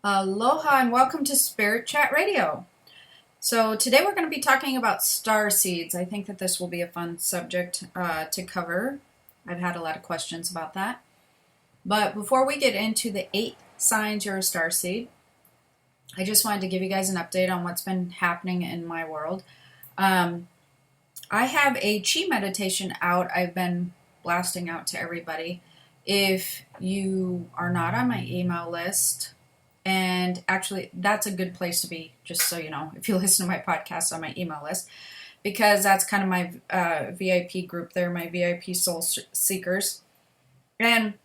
Aloha and welcome to Spirit Chat Radio. So today we're going to be talking about star seeds. I think that this will be a fun subject to cover. I've had a lot of questions about that. But before we get into the 8 signs you're a star seed, I just wanted to give you guys an update on what's been happening in my world. I have a chi meditation out. I've been blasting out to everybody. If you are not on my email list, and actually, that's a good place to be, just so you know, if you listen to my podcast on my email list, because that's kind of my VIP group there, my VIP soul seekers. And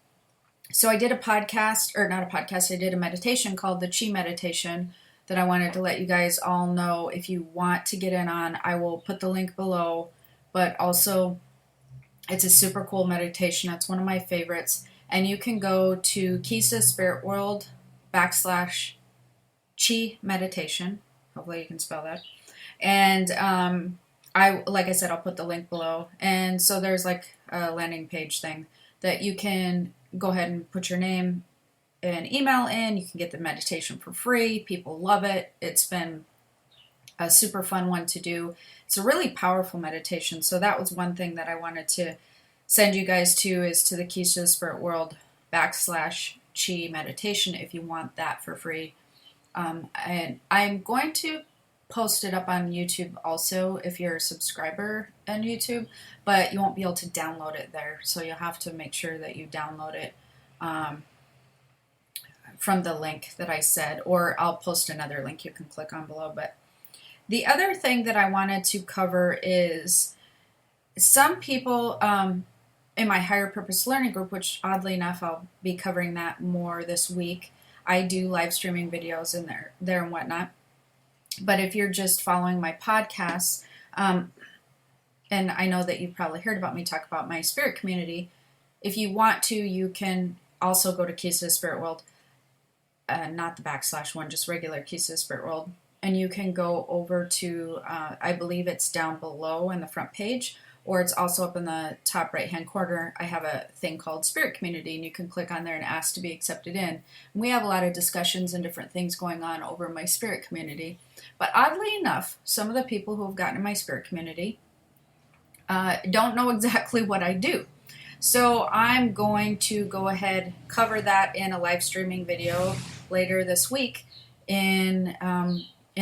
so I did a podcast, or not a podcast, I did a meditation called the Chi Meditation that I wanted to let you guys all know if you want to get in on. I will put the link below, but also it's a super cool meditation. It's one of my favorites. And you can go to Keys to the Spirit World /Chi meditation. Hopefully you can spell that. And like I said, I'll put the link below. And so there's like a landing page thing that you can go ahead and put your name and email in. You can get the meditation for free. People love it. It's been a super fun one to do. It's a really powerful meditation. So that was one thing that I wanted to send you guys to, is to the Keys to the Spirit World /Chi meditation if you want that for free. And I'm going to post it up on YouTube also if you're a subscriber on YouTube, but you won't be able to download it there. So you'll have to make sure that you download it from the link that I said, or I'll post another link you can click on below. But the other thing that I wanted to cover is some people in my higher purpose learning group, which oddly enough, I'll be covering that more this week. I do live streaming videos in there and whatnot. But if you're just following my podcasts, and I know that you've probably heard about me talk about my spirit community, if you want to, you can also go to Keys to the Spirit World, not the /one, just regular Keys to the Spirit World. And you can go over to, I believe it's down below in the front page, or it's also up in the top right-hand corner. I have a thing called Spirit Community, and you can click on there and ask to be accepted in. And we have a lot of discussions and different things going on over my Spirit Community. But oddly enough, some of the people who have gotten in my Spirit Community don't know exactly what I do. So I'm going to go ahead, cover that in a live streaming video later this week in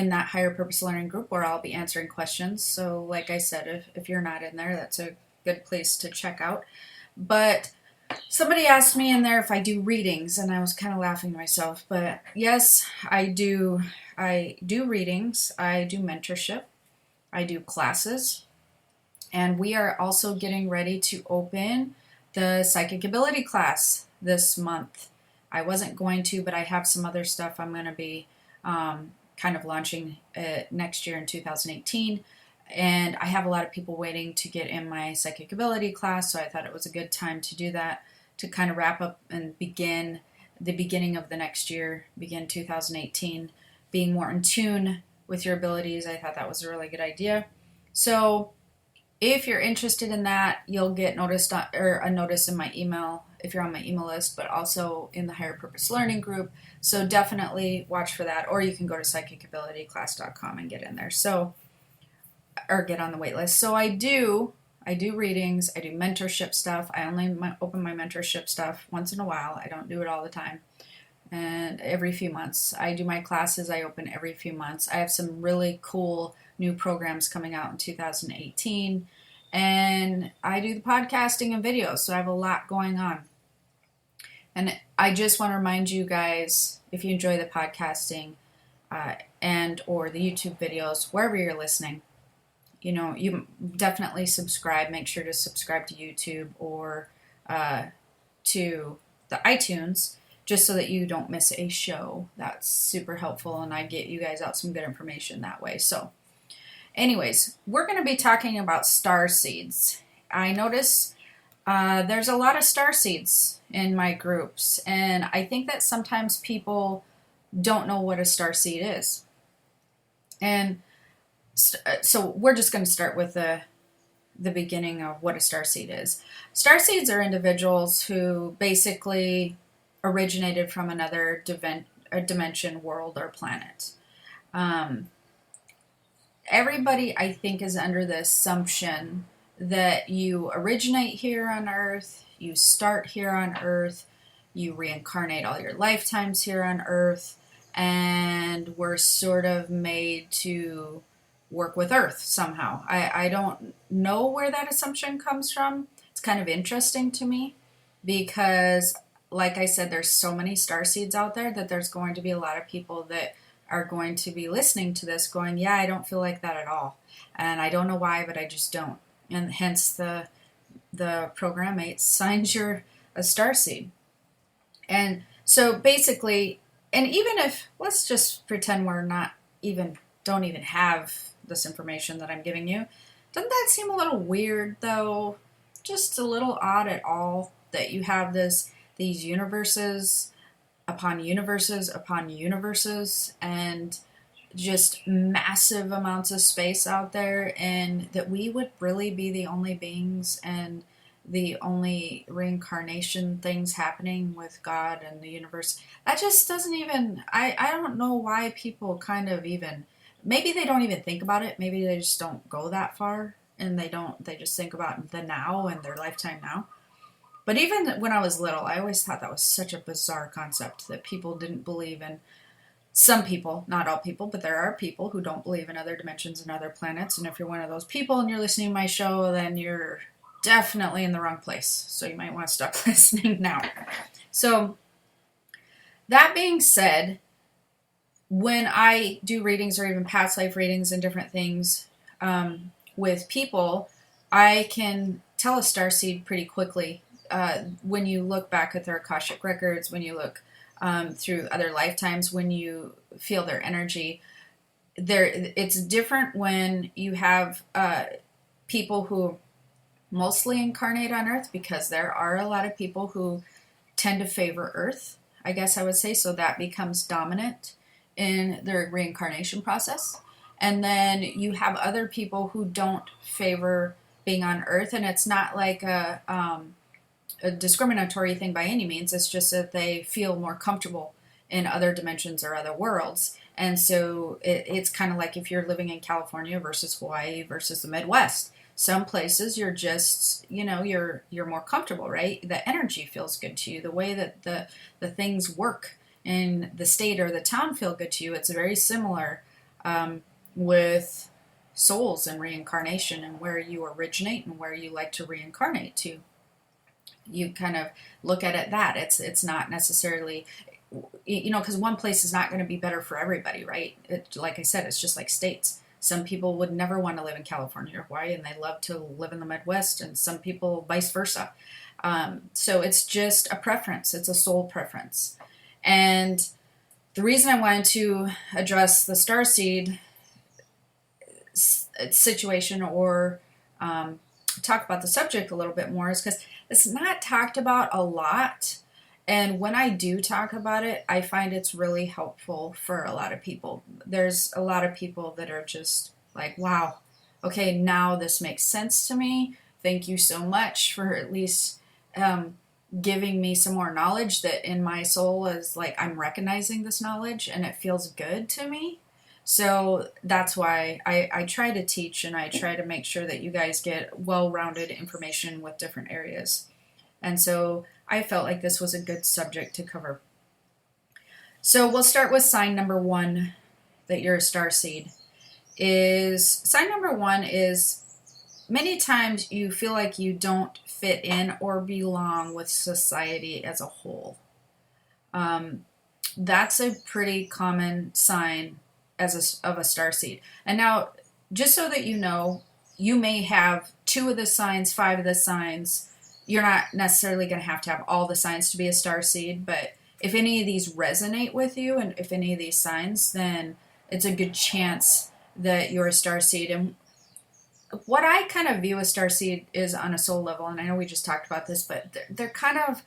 that higher purpose learning group, where I'll be answering questions. So like I said, if you're not in there, that's a good place to check out. But somebody asked me in there if I do readings, and I was kind of laughing to myself. But yes, I do. I do readings. I do mentorship. I do classes. And we are also getting ready to open the psychic ability class this month. I wasn't going to, but I have some other stuff I'm going to be kind of launching next year in 2018. And I have a lot of people waiting to get in my psychic ability class, so I thought it was a good time to do that, to kind of wrap up and begin the beginning of the next year, begin 2018, being more in tune with your abilities. I thought that was a really good idea. So if you're interested in that, you'll get a notice in my email if you're on my email list, but also in the higher purpose learning group. So definitely watch for that, or you can go to psychicabilityclass.com and get in there. So, or get on the wait list. So I do readings, I do mentorship stuff. I only open my mentorship stuff once in a while. I don't do it all the time. And every few months. I do my classes, I open every few months. I have some really cool new programs coming out in 2018. And I do the podcasting and videos, so I have a lot going on. And I just want to remind you guys, if you enjoy the podcasting and or the YouTube videos, wherever you're listening, you definitely subscribe. Make sure to subscribe to YouTube or to the iTunes, just so that you don't miss a show. That's super helpful, and I get you guys out some good information that way. So anyways, we're going to be talking about star seeds. I notice there's a lot of star seeds in my groups, and I think that sometimes people don't know what a star seed is. And so we're just going to start with the beginning of what a starseed is. Starseeds are individuals who basically originated from another a dimension, world, or planet. Um, Everybody, I think, is under the assumption that you originate here on Earth, you start here on Earth, you reincarnate all your lifetimes here on Earth, and we're sort of made to work with Earth somehow. I don't know where that assumption comes from. It's kind of interesting to me because, like I said, there's so many starseeds out there that there's going to be a lot of people that are going to be listening to this going, yeah, I don't feel like that at all. And I don't know why, but I just don't. And hence the program 8 signs you're a starseed. And so basically, and even if, let's just pretend we're not even, don't even have this information that I'm giving you, doesn't that seem a little weird though? Just a little odd at all that you have these universes upon universes upon universes and just massive amounts of space out there, and that we would really be the only beings and the only reincarnation things happening with God and the universe. That just doesn't even, I don't know why people kind of even, maybe they don't even think about it. Maybe they just don't go that far and they just think about the now and their lifetime now. But even when I was little, I always thought that was such a bizarre concept that people didn't believe in. Some people, not all people, but there are people who don't believe in other dimensions and other planets. And if you're one of those people and you're listening to my show, then you're definitely in the wrong place. So you might want to stop listening now. So that being said, when I do readings or even past life readings and different things with people, I can tell a starseed pretty quickly. When you look back at their Akashic records, when you look through other lifetimes, when you feel their energy, it's different when you have people who mostly incarnate on Earth, because there are a lot of people who tend to favor Earth, I guess I would say, so that becomes dominant in their reincarnation process. And then you have other people who don't favor being on Earth, and it's not like a discriminatory thing by any means. It's just that they feel more comfortable in other dimensions or other worlds. And so it's kind of like if you're living in California versus Hawaii versus the Midwest. Some places you're just, you're more comfortable, right? The energy feels good to you. The way that the things work in the state or the town feel good to you. It's very similar with souls and reincarnation and where you originate and where you like to reincarnate to. You kind of look at it that it's not necessarily, because one place is not going to be better for everybody, right? Like I said, it's just like states. Some people would never want to live in California or Hawaii, and they love to live in the Midwest, and some people vice versa. So it's just a preference. It's a soul preference. And the reason I wanted to address the starseed situation or talk about the subject a little bit more is because it's not talked about a lot. And when I do talk about it, I find it's really helpful for a lot of people. There's a lot of people that are just like, wow, okay, now this makes sense to me. Thank you so much for at least giving me some more knowledge that in my soul is like, I'm recognizing this knowledge and it feels good to me. So that's why I try to teach and I try to make sure that you guys get well-rounded information with different areas. And so I felt like this was a good subject to cover. So we'll start with sign number 1 that you're a starseed. Sign number 1 is many times you feel like you don't fit in or belong with society as a whole. That's a pretty common sign of a starseed. And now, just so that you know, you may have 2 of the signs, 5 of the signs. You're not necessarily going to have all the signs to be a starseed, but if any of these resonate with you and if any of these signs, then it's a good chance that you're a starseed. And what I kind of view a starseed is on a soul level, and I know we just talked about this, but they're kind of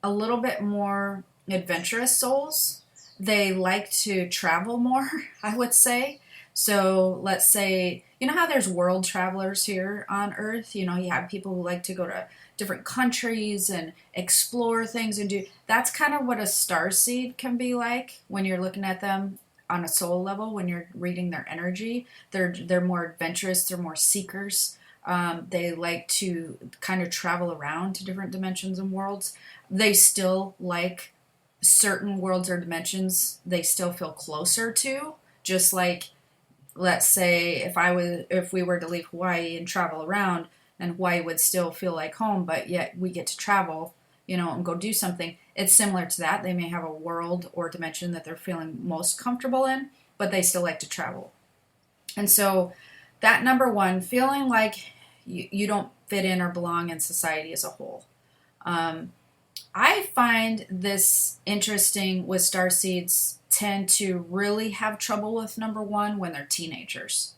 a little bit more adventurous souls. They like to travel more, I would say. So let's say, you know how there's world travelers here on Earth? You know, you have people who like to go to different countries and explore things and do. That's kind of what a starseed can be like when you're looking at them on a soul level. When you're reading their energy, they're more adventurous. They're more seekers. They like to kind of travel around to different dimensions and worlds. They still like certain worlds or dimensions. They still feel closer to, just like, let's say if we were to leave Hawaii and travel around, and Hawaii would still feel like home, but yet we get to travel, and go do something. It's similar to that. They may have a world or dimension that they're feeling most comfortable in, but they still like to travel. And so that number one, feeling like you don't fit in or belong in society as a whole. I find this interesting with starseeds tend to really have trouble with number one when they're teenagers.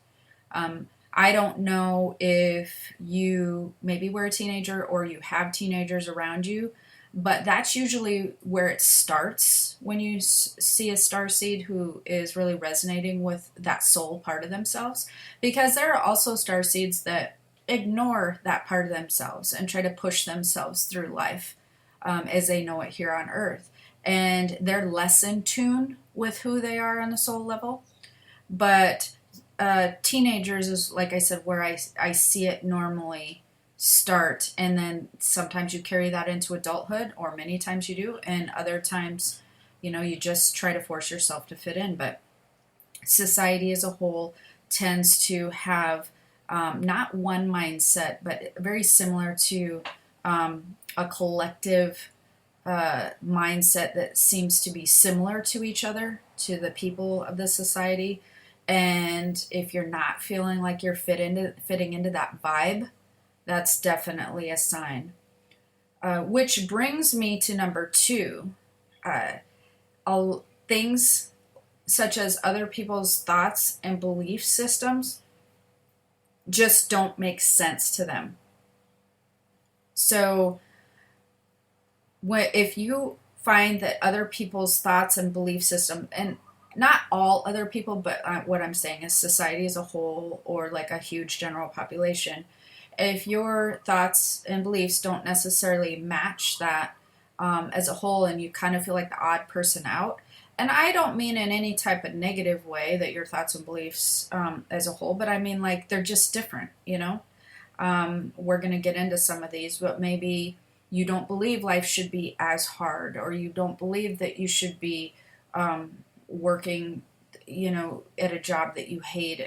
I don't know if you maybe were a teenager or you have teenagers around you, but that's usually where it starts when you see a starseed who is really resonating with that soul part of themselves. Because there are also starseeds that ignore that part of themselves and try to push themselves through life as they know it here on Earth. And they're less in tune with who they are on the soul level. But teenagers is, like I said, where I see it normally start. And then sometimes you carry that into adulthood, or many times you do. And other times, you just try to force yourself to fit in. But society as a whole tends to have not one mindset, but very similar to a collective mindset that seems to be similar to each other, to the people of the society. And if you're not feeling like you're fitting into that vibe, that's definitely a sign. Which brings me to number two. Things such as other people's thoughts and belief systems just don't make sense to them. So if you find that other people's thoughts and belief system, and not all other people, but what I'm saying is society as a whole, or like a huge general population, if your thoughts and beliefs don't necessarily match that as a whole, and you kind of feel like the odd person out, and I don't mean in any type of negative way that your thoughts and beliefs as a whole, but I mean like they're just different, we're going to get into some of these, but maybe you don't believe life should be as hard, or you don't believe that you should be working, at a job that you hate,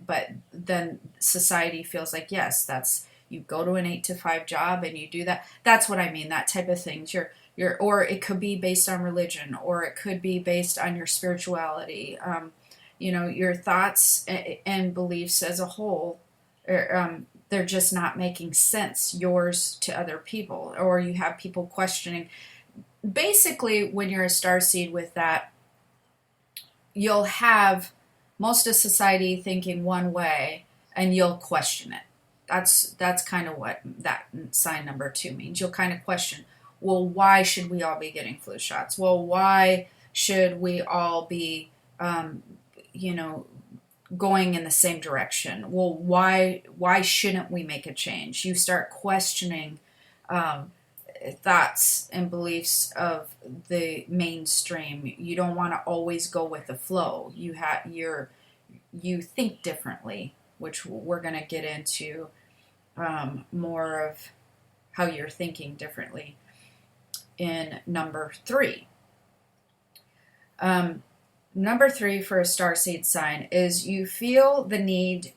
but then society feels like, yes, that's, you go to an 8 to 5 job and you do that. That's what I mean, that type of things. Or it could be based on religion, or it could be based on your spirituality. Your thoughts and beliefs as a whole, they're just not making sense, yours to other people, or you have people questioning. Basically, when you're a starseed with that, you'll have most of society thinking one way, and you'll question it. That's kind of what that sign number two means. You'll kind of question, well, why should we all be getting flu shots? Well, why should we all be, going in the same direction? Well, why shouldn't we make a change? You start questioning thoughts and beliefs of the mainstream. You don't want to always go with the flow. You think differently, which we're going to get into more of how you're thinking differently in number three. Number three for a starseed sign is you feel the need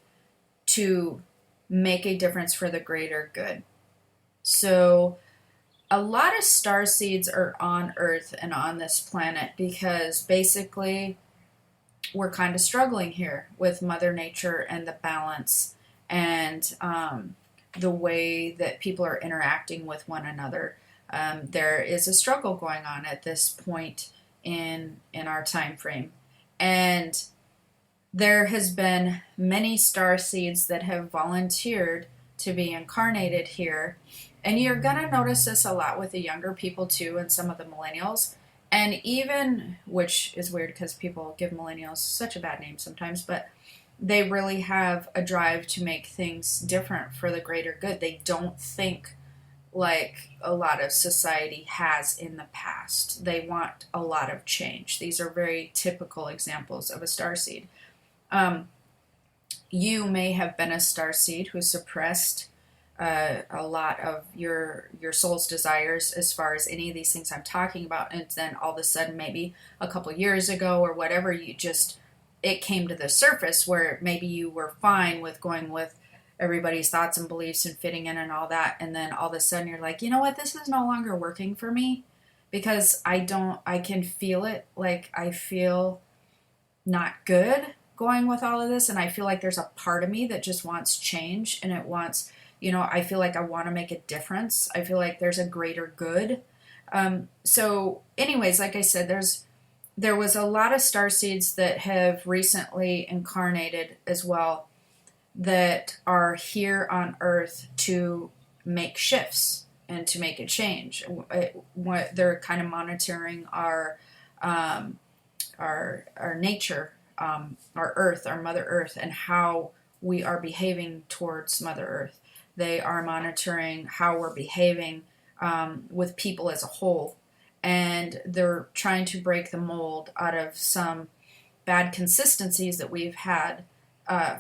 to make a difference for the greater good. So a lot of starseeds are on Earth and on this planet because basically we're kind of struggling here with Mother Nature and the balance and the way that people are interacting with one another. There is a struggle going on at this point in our time frame, and there has been many starseeds that have volunteered to be incarnated here. And you're going to notice this a lot with the younger people too, and some of the millennials, And even, which is weird because people give millennials such a bad name sometimes, but they really have a drive to make things different for the greater good. They don't think like a lot of society has in the past. They want a lot of change. These are very typical examples of a starseed. Um, you may have been a starseed who suppressed a lot of your soul's desires as far as any of these things I'm talking about, and then all of a sudden, maybe a couple years ago or whatever, you just it came to the surface where maybe you were fine with going with everybody's thoughts and beliefs and fitting in and all that, and then all of a sudden you're like, you know what, this is no longer working for me because I can feel it, like I feel not good going with all of this, and I feel like there's a part of me that just wants change, and it wants, I feel like I want to make a difference. I feel like there's a greater good. So anyways, like I said, there was a lot of starseeds that have recently incarnated as well that are here on earth to make shifts and to make a change. They're kind of monitoring our nature, our earth, our mother earth, and how we are behaving towards mother earth. They are monitoring how we're behaving with people as a whole, and they're trying to break the mold out of some bad consistencies that we've had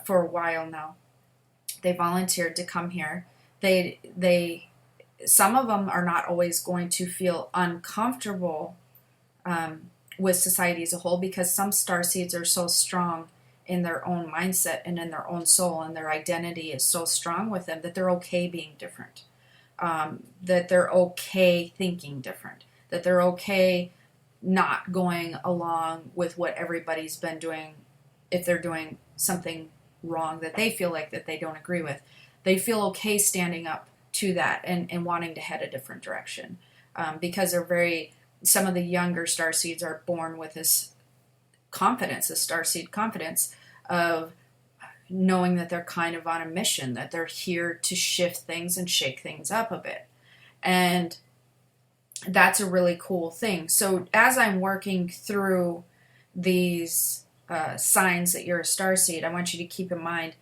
for a while now. They volunteered to come here. They some of them are not always going to feel uncomfortable with society as a whole, because some starseeds are so strong in their own mindset and in their own soul, and their identity is so strong with them that they're okay being different, that they're okay thinking different, that they're okay not going along with what everybody's been doing if they're doing something wrong that they feel like that they don't agree with. They feel okay standing up to that and wanting to head a different direction, because some of the younger starseeds are born with this confidence, this starseed confidence of knowing that they're kind of on a mission, that they're here to shift things and shake things up a bit. And that's a really cool thing. So as I'm working through these signs that you're a starseed, I want you to keep in mind,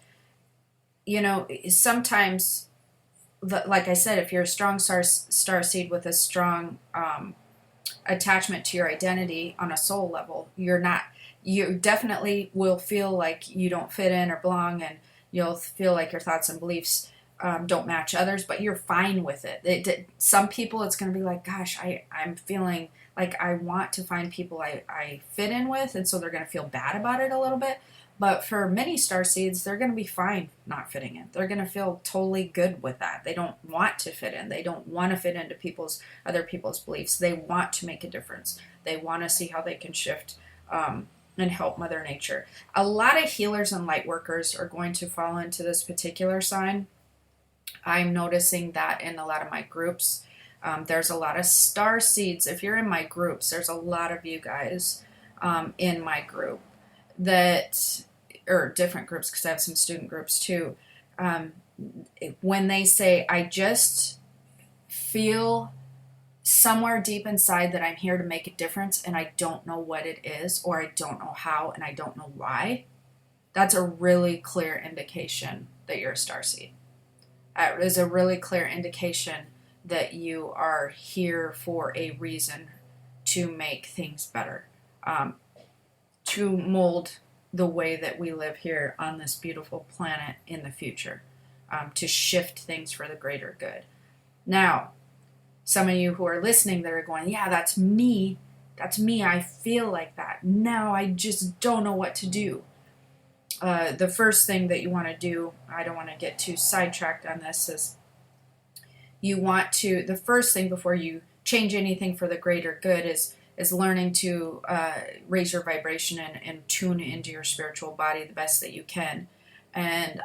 sometimes, like I said, if you're a strong starseed with a strong attachment to your identity on a soul level, you definitely will feel like you don't fit in or belong, and you'll feel like your thoughts and beliefs don't match others, but you're fine with it. Some people, it's going to be like, gosh, I'm feeling like I want to find people I fit in with, and so they're going to feel bad about it a little bit. But for many starseeds, they're going to be fine not fitting in. They're going to feel totally good with that. They don't want to fit in. They don't want to fit into other people's beliefs. They want to make a difference. They want to see how they can shift and help Mother Nature. A lot of healers and light workers are going to fall into this particular sign. I'm noticing that in a lot of my groups. There's a lot of starseeds. If you're in my groups, there's a lot of you guys in my group or different groups, because I have some student groups too. When they say, I just feel somewhere deep inside that I'm here to make a difference and I don't know what it is, or I don't know how, and I don't know why, that's a really clear indication that you're a starseed. It is a really clear indication that you are here for a reason to make things better, to mold the way that we live here on this beautiful planet in the future, to shift things for the greater good. Now, some of you who are listening that are going, yeah, that's me. That's me. I feel like that. Now I just don't know what to do. The first thing that you want to do, I don't want to get too sidetracked on this, is the first thing before you change anything for the greater good is learning to raise your vibration and tune into your spiritual body the best that you can. And,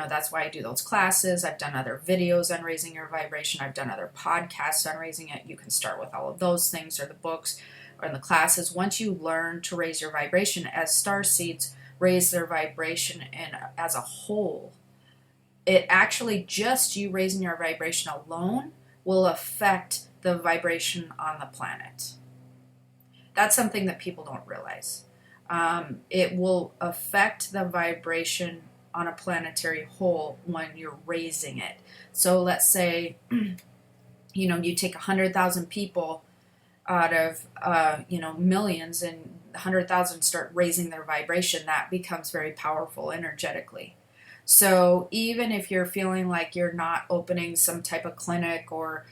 that's why I do those classes. I've done other videos on raising your vibration. I've done other podcasts on raising it. You can start with all of those things, or the books, or in the classes. Once you learn to raise your vibration, as starseeds raise their vibration and as a whole, it actually, just you raising your vibration alone will affect the vibration on the planet. That's something that people don't realize. It will affect the vibration on a planetary whole when you're raising it. So let's say, you take 100,000 people out of, millions, and 100,000 start raising their vibration. That becomes very powerful energetically. So even if you're feeling like you're not opening some type of clinic or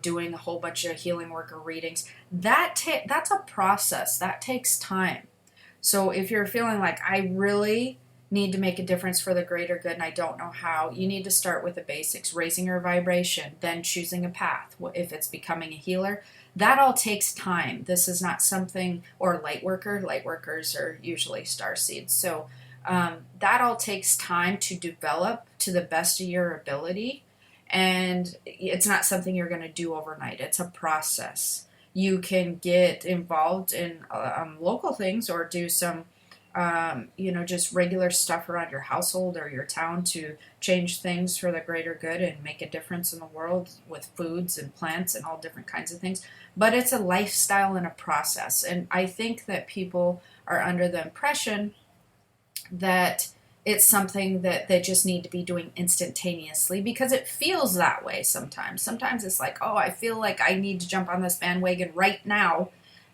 doing a whole bunch of healing work or readings, that's a process that takes time. So if you're feeling like I really need to make a difference for the greater good and I don't know how, you need to start with the basics, raising your vibration, then choosing a path. If it's becoming a healer, that all takes time. This is not something, or light workers are usually starseeds. So that all takes time to develop to the best of your ability. And it's not something you're going to do overnight. It's a process. You can get involved in local things or do some, just regular stuff around your household or your town to change things for the greater good and make a difference in the world with foods and plants and all different kinds of things. But it's a lifestyle and a process. And I think that people are under the impression that it's something that they just need to be doing instantaneously because it feels that way sometimes. Sometimes it's like, oh, I feel like I need to jump on this bandwagon right now,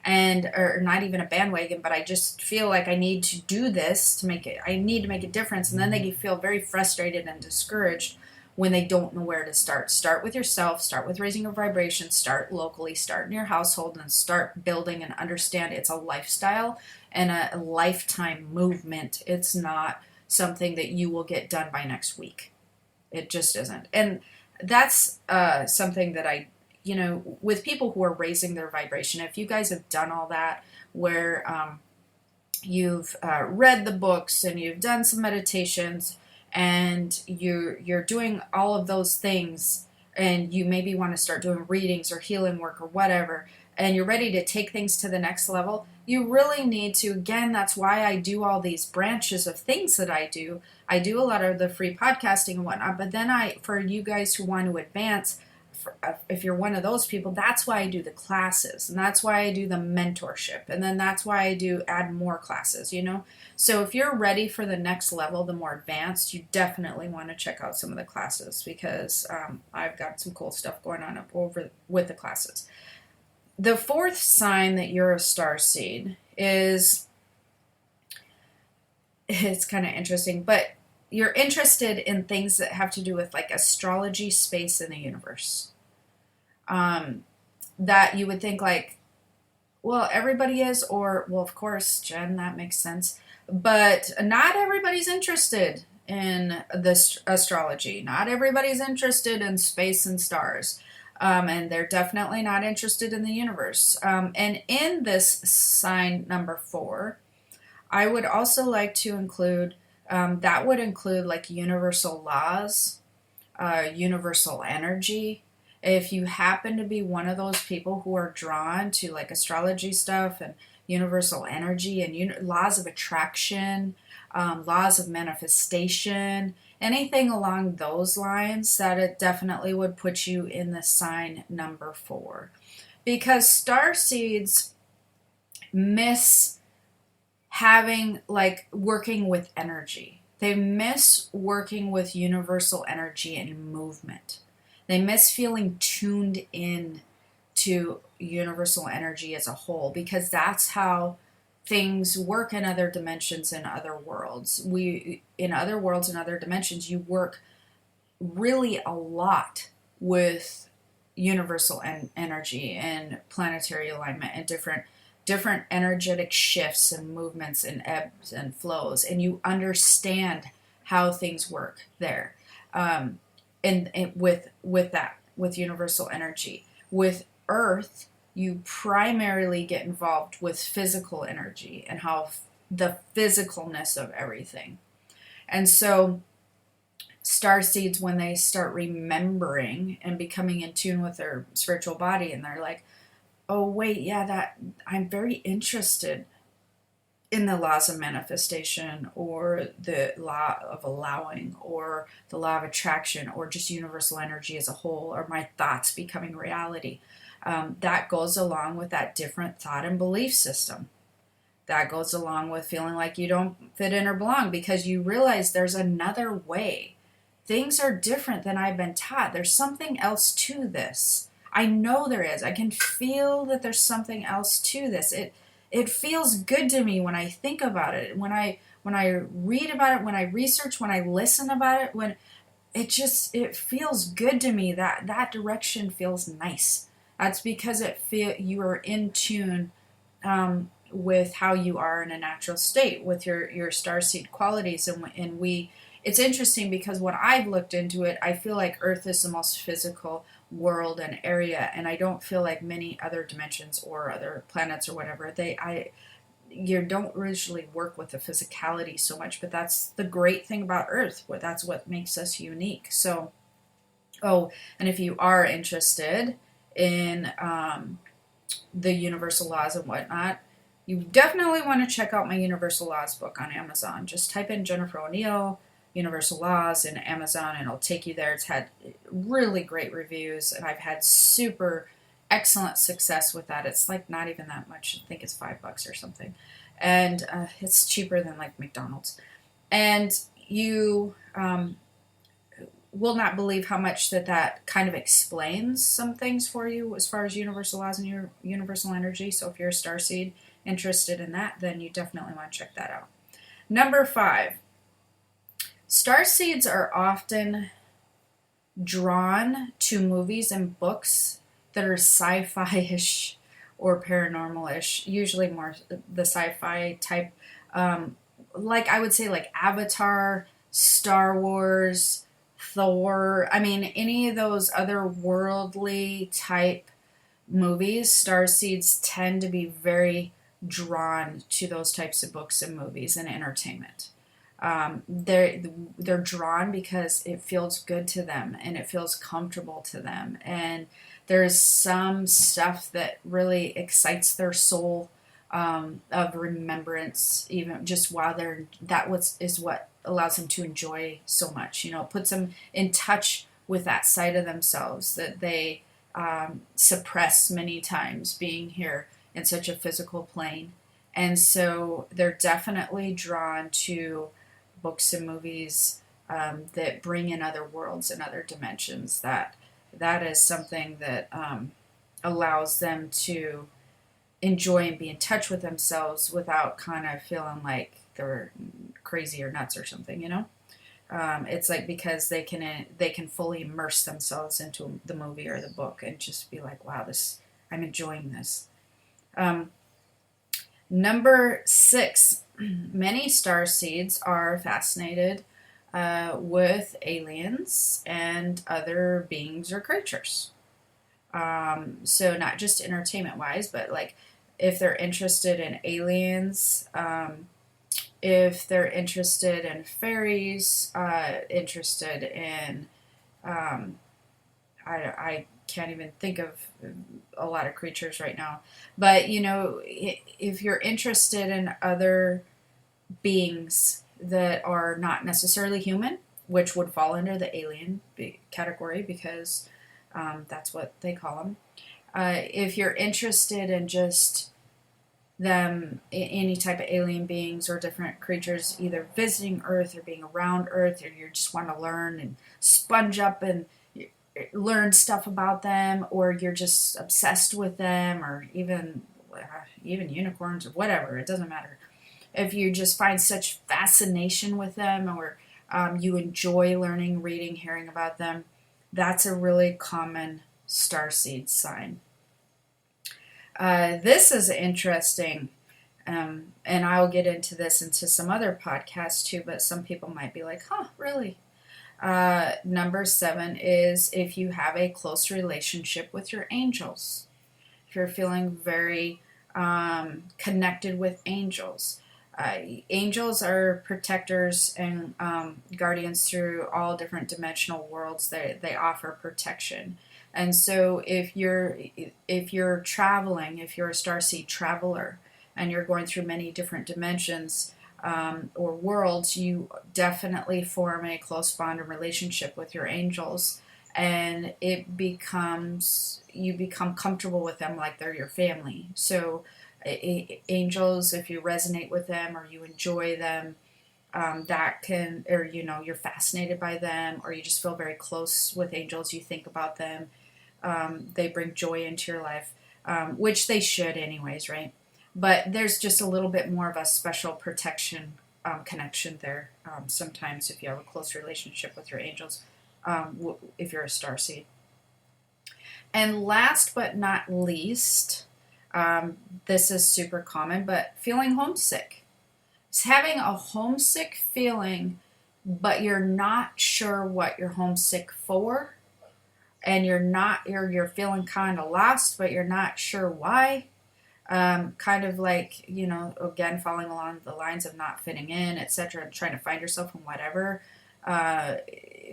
or not even a bandwagon, but I just feel like I need to do this I need to make a difference. And then they feel very frustrated and discouraged when they don't know where to start. Start with yourself, start with raising your vibration, start locally, start in your household, and start building and understand it's a lifestyle and a lifetime movement. It's not something that you will get done by next week. It just isn't. And that's something that with people who are raising their vibration, if you guys have done all that, where you've read the books and you've done some meditations and you're doing all of those things, and you maybe want to start doing readings or healing work or whatever, and you're ready to take things to the next level, you really need to, again, that's why I do all these branches of things that I do. I do a lot of the free podcasting and whatnot, but then for you guys who want to advance, if you're one of those people, that's why I do the classes, and that's why I do the mentorship, and then that's why I do add more classes, So if you're ready for the next level, the more advanced, you definitely want to check out some of the classes because I've got some cool stuff going on over with the classes. The fourth sign that you're a starseed is, it's kind of interesting, but you're interested in things that have to do with like astrology, space, and the universe. That you would think like, well, everybody is, or, well, of course, Jen, that makes sense. But not everybody's interested in this astrology. Not everybody's interested in space and stars. And they're definitely not interested in the universe. And in this sign number 4, I would also like to include, that would include like universal laws, universal energy. If you happen to be one of those people who are drawn to like astrology stuff and universal energy and laws of attraction, laws of manifestation, anything along those lines, that it definitely would put you in the sign number 4. Because starseeds miss working with energy. They miss working with universal energy and movement. They miss feeling tuned in to universal energy as a whole, because that's how things work in other dimensions and other worlds. In other worlds and other dimensions, you work really a lot with universal energy and planetary alignment and different energetic shifts and movements and ebbs and flows, and you understand how things work there. And with universal energy. With Earth, you primarily get involved with physical energy and how the physicalness of everything. And so starseeds, when they start remembering and becoming in tune with their spiritual body, and they're like, oh wait, yeah, that I'm very interested in the laws of manifestation, or the law of allowing, or the law of attraction, or just universal energy as a whole, or my thoughts becoming reality. That goes along with that different thought and belief system. That goes along with feeling like you don't fit in or belong because you realize there's another way. Things are different than I've been taught. There's something else to this. I know there is. I can feel that there's something else to this. It feels good to me when I think about it. When I read about it, when I research, when I listen about it, when it feels good to me. That direction feels nice. That's because you are in tune with how you are in a natural state with your starseed qualities, and we. It's interesting because when I've looked into it, I feel like Earth is the most physical world and area, and I don't feel like many other dimensions or other planets or whatever you don't usually work with the physicality so much, but that's the great thing about Earth. That's what makes us unique. So, oh, and if you are interested in the universal laws and whatnot, you definitely want to check out my Universal Laws book on Amazon. Just type in Jennifer O'Neill, Universal Laws in Amazon, and it'll take you there. It's had really great reviews, and I've had super excellent success with that. It's like not even that much. I think it's $5 or something, and it's cheaper than like McDonald's. And you will not believe how much that kind of explains some things for you as far as universal laws and your universal energy. So if you're a starseed interested in that, then you definitely want to check that out. Number 5, starseeds are often drawn to movies and books that are sci-fi-ish or paranormal-ish, usually more the sci-fi type, like I would say like Avatar, Star Wars, Thor. I mean, any of those otherworldly type movies, starseeds tend to be very drawn to those types of books and movies and entertainment. They're drawn because it feels good to them and it feels comfortable to them, and there's some stuff that really excites their soul, of remembrance, even just while is what allows them to enjoy so much. It puts them in touch with that side of themselves that they suppress many times, being here in such a physical plane. And so they're definitely drawn to books and movies that bring in other worlds and other dimensions. That is something that allows them to enjoy and be in touch with themselves without kind of feeling like they're crazy or nuts or something. It's like because they can fully immerse themselves into the movie or the book and just be like, wow, I'm enjoying this. Number 6, many starseeds are fascinated with aliens and other beings or creatures. So not just entertainment-wise, but like if they're interested in aliens, if they're interested in fairies, interested in, I can't even think of a lot of creatures right now. But, if you're interested in other beings that are not necessarily human, which would fall under the alien category because that's what they call them. If you're interested in just them, any type of alien beings or different creatures, either visiting Earth or being around Earth, or you just want to learn and sponge up and learn stuff about them, or you're just obsessed with them, or even unicorns or whatever, it doesn't matter. If you just find such fascination with them, or you enjoy learning, reading, hearing about them, that's a really common starseed sign. This is interesting, and I'll get into this into some other podcasts too, but some people might be like, huh, really? Number 7 is if you have a close relationship with your angels. If you're feeling very connected with angels. Angels are protectors and guardians through all different dimensional worlds. They offer protection. And so if you're traveling, if you're a starseed traveler and you're going through many different dimensions or worlds, you definitely form a close bond and relationship with your angels. and you become comfortable with them like they're your family. So angels, if you resonate with them or you enjoy them, that can, or you're fascinated by them, or you just feel very close with angels, you think about them, they bring joy into your life, which they should anyways, right? But there's just a little bit more of a special protection connection there, sometimes if you have a close relationship with your angels, if you're a starseed. And last but not least, this is super common, but feeling homesick. It's having a homesick feeling, but you're not sure what you're homesick for, and you're feeling kind of lost, but you're not sure why. Kind of like, again, following along the lines of not fitting in, etc., trying to find yourself in whatever.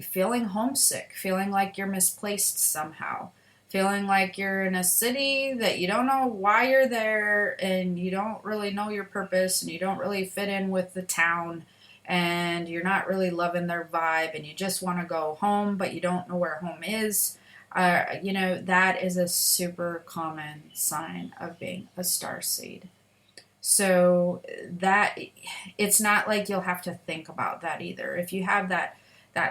Feeling homesick, feeling like you're misplaced somehow, feeling like you're in a city that you don't know why you're there, and you don't really know your purpose, and you don't really fit in with the town, and you're not really loving their vibe, and you just want to go home, but you don't know where home is. That is a super common sign of being a starseed. So that it's not like you'll have to think about that either. If you have that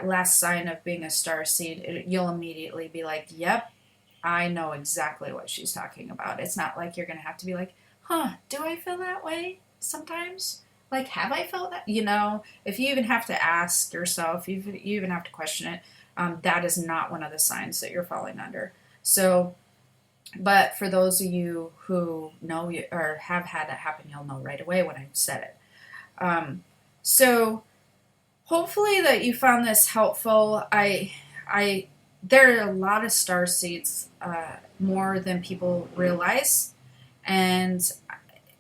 last sign of being a starseed, you'll immediately be like, "Yep, I know exactly what she's talking about." It's not like you're gonna have to be like, "Huh, do I feel that way sometimes? Like, have I felt that?" If you even have to ask yourself, you even have to question it. That is not one of the signs that you're falling under. So, but for those of you who know or have had that happen, you'll know right away when I said it. So hopefully that you found this helpful. There are a lot of star seeds, more than people realize, and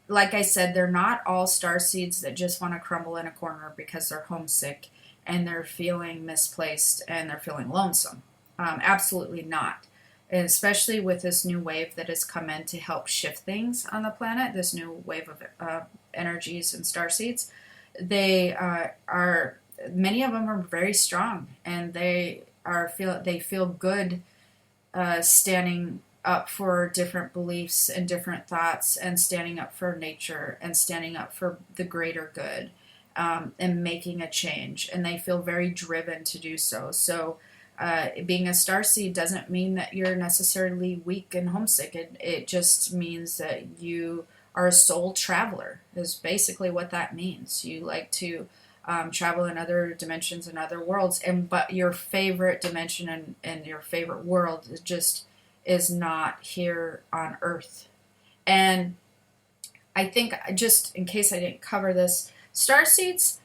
like I said, they're not all star seeds that just want to crumble in a corner because they're homesick and they're feeling misplaced and they're feeling lonesome. Absolutely not. And especially with this new wave that has come in to help shift things on the planet, this new wave of energies and star seeds, they are many of them are very strong, and they feel good, standing up for different beliefs and different thoughts, and standing up for nature and standing up for the greater good, and making a change. And they feel very driven to do so. So being a starseed doesn't mean that you're necessarily weak and homesick. It just means that you are a soul traveler, is basically what that means. You like to travel in other dimensions and other worlds, but your favorite dimension and your favorite world is not here on Earth. And I think, just in case I didn't cover this, starseeds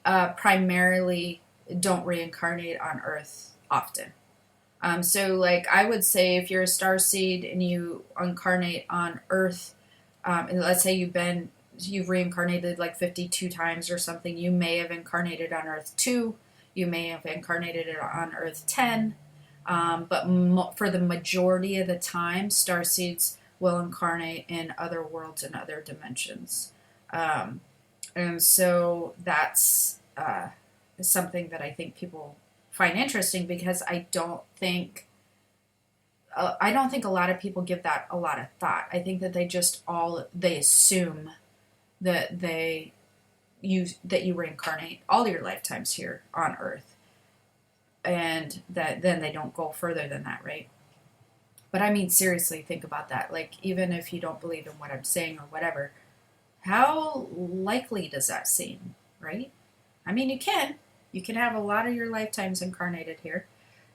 primarily don't reincarnate on Earth often. So, like, I would say if you're a starseed and you incarnate on Earth, and let's say you've reincarnated like 52 times or something, you may have incarnated on Earth 2, you may have incarnated on Earth 10, but for the majority of the time, starseeds will incarnate in other worlds and other dimensions. And so that's something that I think people find interesting, because I don't think a lot of people give that a lot of thought. I think that they assume that you reincarnate all your lifetimes here on Earth, and that then they don't go further than that, right? But I mean, seriously, think about that. Like, even if you don't believe in what I'm saying or whatever, how likely does that seem, right? I mean, you can have a lot of your lifetimes incarnated here,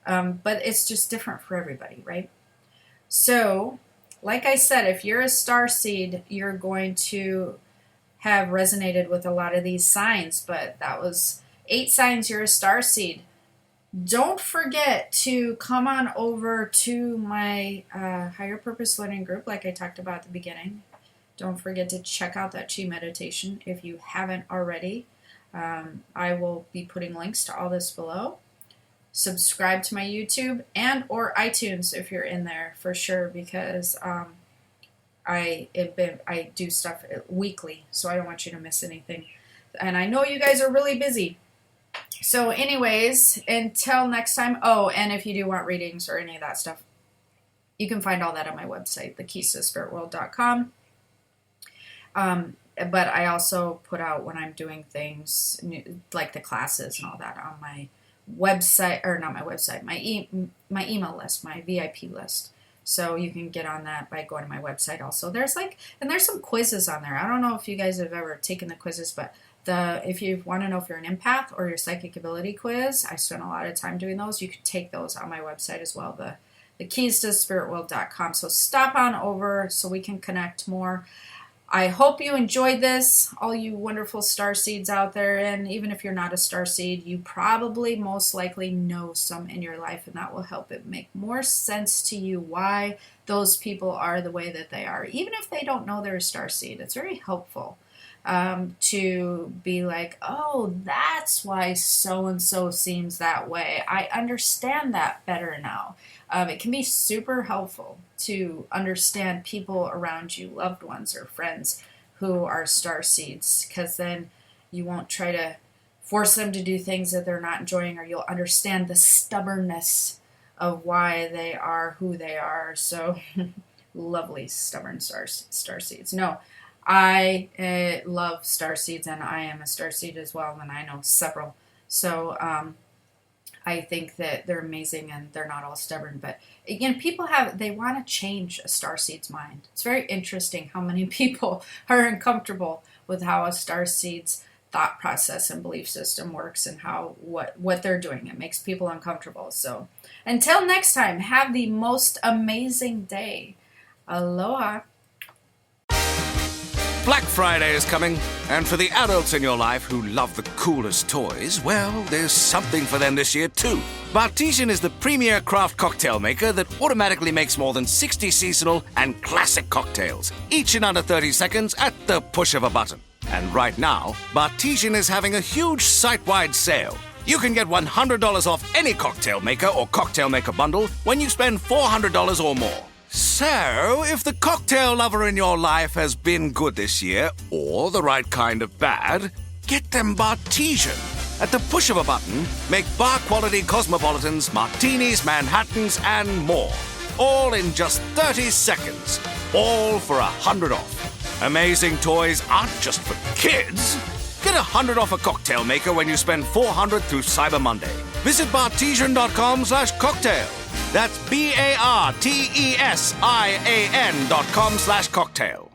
but it's just different for everybody, right? So, like I said, if you're a starseed, you're going to have resonated with a lot of these signs, but that was 8 signs you're a starseed. Don't forget to come on over to my Higher Purpose Learning group, like I talked about at the beginning. Don't forget to check out that chi meditation if you haven't already. I will be putting links to all this below. Subscribe to my YouTube and or iTunes if you're in there, for sure, because I do stuff weekly, so I don't want you to miss anything. And I know you guys are really busy, So anyways, until next time. Oh, and if you do want readings or any of that stuff, you can find all that on my website, thekeys-to-spiritworld.com. But I also put out when I'm doing things like the classes and all that on my website, or not my website, my email list, my VIP list. So you can get on that by going to my website also. There's some quizzes on there. I don't know if you guys have ever taken the quizzes, but if you want to know if you're an empath or your psychic ability quiz, I spent a lot of time doing those. You can take those on my website as well, the keys-to-spiritworld.com. So stop on over so we can connect more. I hope you enjoyed this, all you wonderful starseeds out there. And even if you're not a starseed, you probably most likely know some in your life, and that will help it make more sense to you why those people are the way that they are. Even if they don't know they're a starseed, it's very helpful to be like, oh, that's why so-and-so seems that way. I understand that better now. It can be super helpful to understand people around you, loved ones or friends who are starseeds, because then you won't try to force them to do things that they're not enjoying, or you'll understand the stubbornness of why they are who they are. So lovely, stubborn starseeds. No, I love starseeds, and I am a starseed as well, and I know several. So I think that they're amazing, and they're not all stubborn. But again, they want to change a starseed's mind. It's very interesting how many people are uncomfortable with how a starseed's thought process and belief system works, and what they're doing. It makes people uncomfortable. So until next time, have the most amazing day. Aloha. Black Friday is coming, and for the adults in your life who love the coolest toys, well, there's something for them this year too. Bartesian is the premier craft cocktail maker that automatically makes more than 60 seasonal and classic cocktails, each in under 30 seconds at the push of a button. And right now, Bartesian is having a huge site-wide sale. You can get $100 off any cocktail maker or cocktail maker bundle when you spend $400 or more. So, if the cocktail lover in your life has been good this year, or the right kind of bad, get them Bartesian. At the push of a button, make bar-quality cosmopolitans, martinis, Manhattans, and more. All in just 30 seconds. All for $100 off. Amazing toys aren't just for kids. Get $100 off a cocktail maker when you spend $400 through Cyber Monday. Visit bartesian.com/cocktail. That's BARTESIAN.com/cocktail.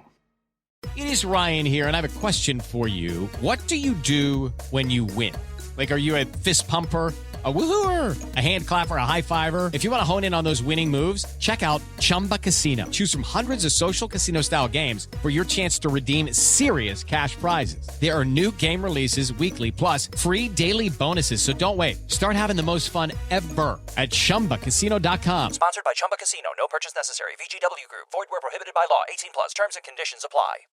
It is Ryan here, and I have a question for you. What do you do when you win? Like, are you a fist pumper, a woohooer, a hand clapper, a high fiver? If you want to hone in on those winning moves, check out Chumba Casino. Choose from hundreds of social casino-style games for your chance to redeem serious cash prizes. There are new game releases weekly, plus free daily bonuses. So don't wait. Start having the most fun ever at ChumbaCasino.com. Sponsored by Chumba Casino. No purchase necessary. VGW Group. Void where prohibited by law. 18+. Terms and conditions apply.